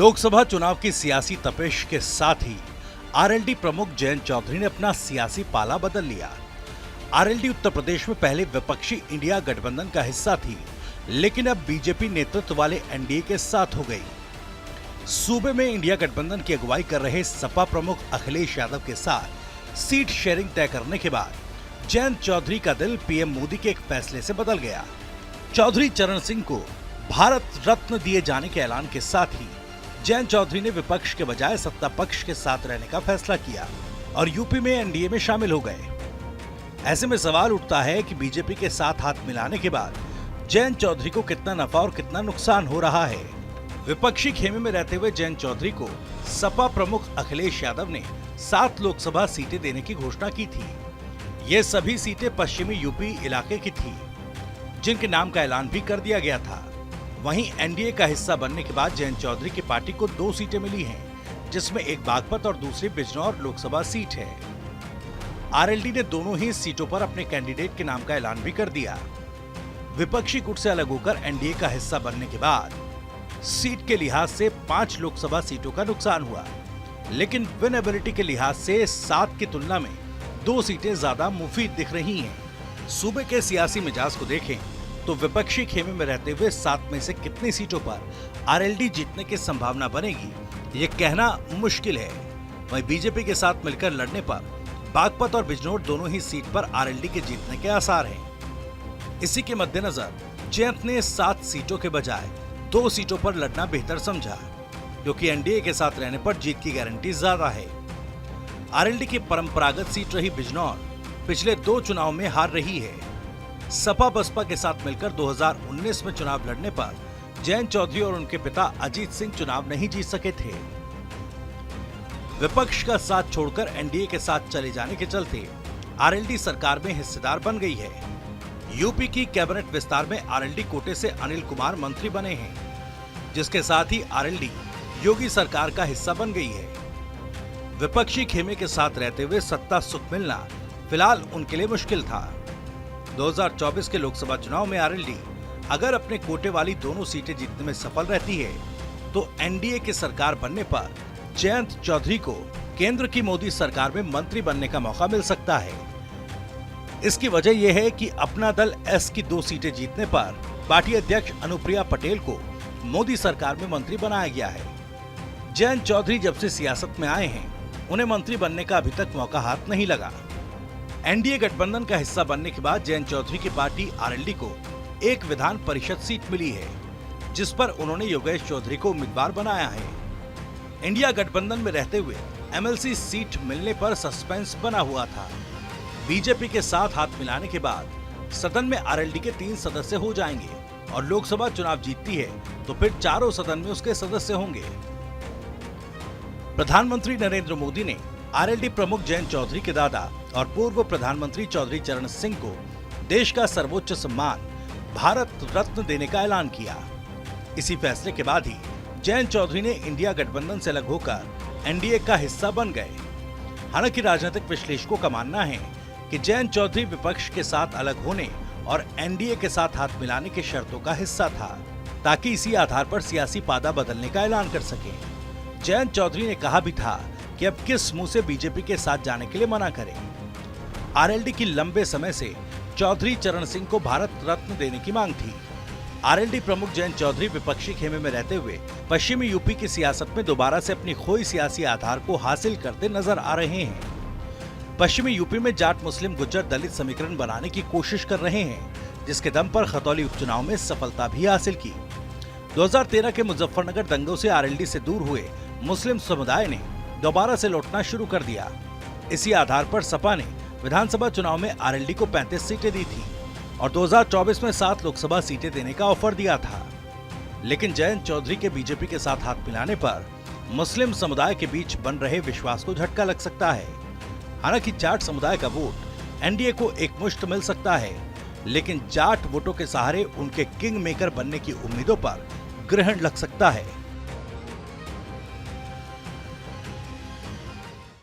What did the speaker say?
लोकसभा चुनाव की सियासी तपिश के साथ ही आरएलडी प्रमुख जयंत चौधरी ने अपना सियासी पाला बदल लिया। आरएलडी उत्तर प्रदेश में पहले विपक्षी इंडिया गठबंधन का हिस्सा थी, लेकिन अब बीजेपी नेतृत्व वाले एनडीए के साथ हो गई। सूबे में इंडिया गठबंधन की अगुवाई कर रहे सपा प्रमुख अखिलेश यादव के साथ सीट शेयरिंग तय करने के बाद जयंत चौधरी का दिल पीएम मोदी के एक फैसले से बदल गया। चौधरी चरण सिंह को भारत रत्न दिए जाने के ऐलान के साथ ही जयंत चौधरी ने विपक्ष के बजाय सत्ता पक्ष के साथ रहने का फैसला किया और यूपी में एनडीए में शामिल हो गए। ऐसे में सवाल उठता है कि बीजेपी के साथ हाथ मिलाने के बाद जयंत चौधरी को कितना नफा और कितना नुकसान हो रहा है। विपक्षी खेमे में रहते हुए जयंत चौधरी को सपा प्रमुख अखिलेश यादव ने 7 लोकसभा सीटें देने की घोषणा की थी। ये सभी सीटें पश्चिमी यूपी इलाके की थी, जिनके नाम का ऐलान भी कर दिया गया था। वहीं एनडीए का हिस्सा बनने के बाद जयंत चौधरी की पार्टी को 2 सीटें मिली हैं, जिसमें एक बागपत और दूसरी बिजनौर लोकसभा सीट है। आरएलडी ने दोनों ही सीटों पर अपने कैंडिडेट के नाम का ऐलान भी कर दिया। विपक्षी गुट से अलग होकर एनडीए का हिस्सा बनने के बाद सीट के लिहाज से 5 लोकसभा सीटों का नुकसान हुआ, लेकिन विनेबिलिटी के लिहाज से 7 की तुलना में 2 सीटें ज्यादा मुफीद दिख रही हैं। सूबे के सियासी मिजाज को देखें तो विपक्षी खेमे में रहते हुए 7 में से कितनी सीटों पर आरएलडी जीतने की संभावना बनेगी, ये कहना मुश्किल है। वहीं बीजेपी के साथ मिलकर लड़ने पर बागपत और बिजनौर दोनों ही सीट पर आरएलडी के जीतने के आसार हैं। इसी के मद्देनजर जयंत ने 7 सीटों के बजाय 2 सीटों पर लड़ना बेहतर समझा, क्योंकि एनडीए के साथ रहने पर जीत की गारंटी ज्यादा है। आरएलडी की परंपरागत सीट रही बिजनौर पिछले 2 चुनाव में हार रही है। सपा बसपा के साथ मिलकर 2019 में चुनाव लड़ने पर जयंत चौधरी और उनके पिता अजीत सिंह चुनाव नहीं जीत सके थे। विपक्ष का साथ छोड़कर एनडीए के साथ चले जाने के चलते आरएलडी सरकार में हिस्सेदार बन गई है। यूपी की कैबिनेट विस्तार में आरएलडी कोटे से अनिल कुमार मंत्री बने हैं, जिसके साथ ही आरएलडी योगी सरकार का हिस्सा बन गई है। विपक्षी खेमे के साथ रहते हुए सत्ता सुख मिलना फिलहाल उनके लिए मुश्किल था। 2024 के लोकसभा चुनाव में आरएलडी अगर अपने कोटे वाली दोनों सीटें जीतने में सफल रहती है, तो एनडीए की सरकार बनने पर जयंत चौधरी को केंद्र की मोदी सरकार में मंत्री बनने का मौका मिल सकता है। इसकी वजह यह है कि अपना दल एस की 2 सीटें जीतने पर पार्टी अध्यक्ष अनुप्रिया पटेल को मोदी सरकार में मंत्री बनाया गया है। जयंत चौधरी जब से सियासत में आए हैं, उन्हें मंत्री बनने का अभी तक मौका हाथ नहीं लगा। एनडीए गठबंधन का हिस्सा बनने के बाद जयंत चौधरी की पार्टी आरएलडी को एक विधान परिषद सीट मिली है, जिस पर उन्होंने योगेश चौधरी को उम्मीदवार बनाया है। इंडिया गठबंधन में रहते हुए एमएलसी सीट मिलने पर सस्पेंस बना हुआ था। बीजेपी के साथ हाथ मिलाने के बाद सदन में आरएलडी के 3 सदस्य हो जाएंगे और लोकसभा चुनाव जीतती है तो फिर चारों सदन में उसके सदस्य होंगे। प्रधानमंत्री नरेंद्र मोदी ने आरएलडी प्रमुख जयंत चौधरी के दादा और पूर्व प्रधानमंत्री चौधरी चरण सिंह को देश का सर्वोच्च सम्मान भारत रत्न देने का ऐलान किया। इसी फैसले के बाद ही जयंत चौधरी ने इंडिया गठबंधन से अलग होकर एनडीए का हिस्सा बन गए। हालांकि राजनीतिक विश्लेषकों का मानना है कि जयंत चौधरी विपक्ष के साथ अलग होने और एनडीए के साथ हाथ मिलाने की शर्तों का हिस्सा था, ताकि इसी आधार पर सियासी पादा बदलने का ऐलान कर सके। जयंत चौधरी ने कहा भी था कि अब किस मुंह से बीजेपी के साथ जाने के लिए मना करें। आरएलडी की लंबे समय से चौधरी चरण सिंह को भारत रत्न देने की मांग थी। आरएलडी प्रमुख जयंत चौधरी विपक्षी खेमे में रहते हुए पश्चिमी यूपी की सियासत में दोबारा से अपनी खोई सियासी आधार को हासिल करते नजर आ रहे हैं। पश्चिमी यूपी में जाट मुस्लिम गुज्जर दलित समीकरण बनाने की कोशिश कर रहे हैं, जिसके दम पर खतौली उपचुनाव में सफलता भी हासिल की। 2013 के मुजफ्फरनगर दंगों से आरएलडी से दूर हुए मुस्लिम समुदाय ने दोबारा से लौटना शुरू कर दिया। इसी आधार पर सपा ने विधानसभा चुनाव में आरएलडी को 35 सीटें दी थी और 2024 में 7 लोकसभा सीटें देने का ऑफर दिया था। लेकिन जयंत चौधरी के बीजेपी के साथ हाथ मिलाने पर मुस्लिम समुदाय के बीच बन रहे विश्वास को झटका लग सकता है। हालांकि जाट समुदाय का वोट एनडीए को एक मुश्त मिल सकता है, लेकिन जाट वोटों के सहारे उनके किंग मेकर बनने की उम्मीदों पर ग्रहण लग सकता है।